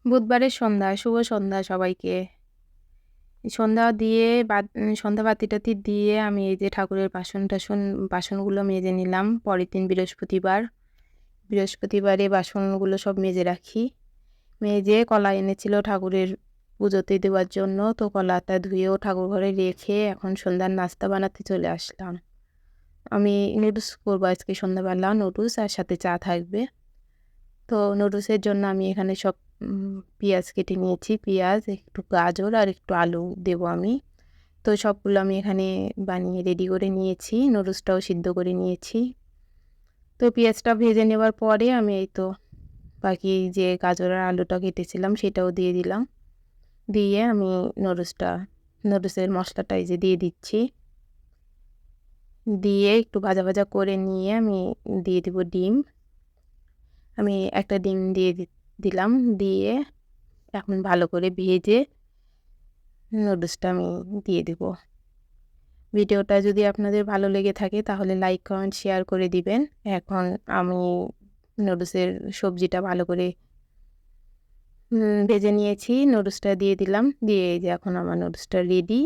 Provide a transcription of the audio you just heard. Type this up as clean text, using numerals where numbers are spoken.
বুধবারের সন্ধ্যা, শুভ সন্ধ্যা সবাইকে। সন্ধ্যা দিয়ে সন্ধ্যা বাতি-টাতি দিয়ে আমি এই যে ঠাকুরের বাসনগুলো মেজে নিলাম। পরের দিন বৃহস্পতিবার। বৃহস্পতিবারে বাসনগুলো সব মেজে রাখি। মেজে কলা এনেছিল ঠাকুরের পুজোতে দেওয়ার জন্য, তো কলাটা ধুয়েও ঠাকুর ঘরে রেখে এখন সন্ধ্যার নাস্তা বানাতে চলে আসলাম। আমি নুডলস করবো আজকে সন্ধ্যাবেলা, নুডলস আর সাথে চা থাকবে। তো নুডলসের জন্য আমি এখানে সব পেঁয়াজ কেটে নিয়েছি, পেঁয়াজ, একটু গাজর আর একটু আলু দেবো আমি। তো সবগুলো আমি এখানে বানিয়ে রেডি করে নিয়েছি, নুডলসটাও সিদ্ধ করে নিয়েছি। তো পেঁয়াজটা ভেজে নেওয়ার পরে আমি এই তো বাকি যে গাজর আর আলুটা কেটেছিলাম সেটাও দিয়ে দিলাম। দিয়ে আমি নুডলসের মশলাটা এই যে দিয়ে দিচ্ছি। দিয়ে একটু ভাজা ভাজা করে নিয়ে আমি দিয়ে দেবো ডিম। আমি একটা ডিম দিয়ে দিলাম। দিয়ে এখন ভালো করে ভেজে নুডলসটা আমি দিয়ে দেব। ভিডিওটা যদি আপনাদের ভালো লেগে থাকে তাহলে লাইক, কমেন্ট, শেয়ার করে দিবেন। এখন আমি নুডলসের সবজিটা ভালো করে ভেজে নিয়েছি, নুডলসটা দিয়ে দিলাম। দিয়ে এই যে এখন আমার নুডলসটা রেডি।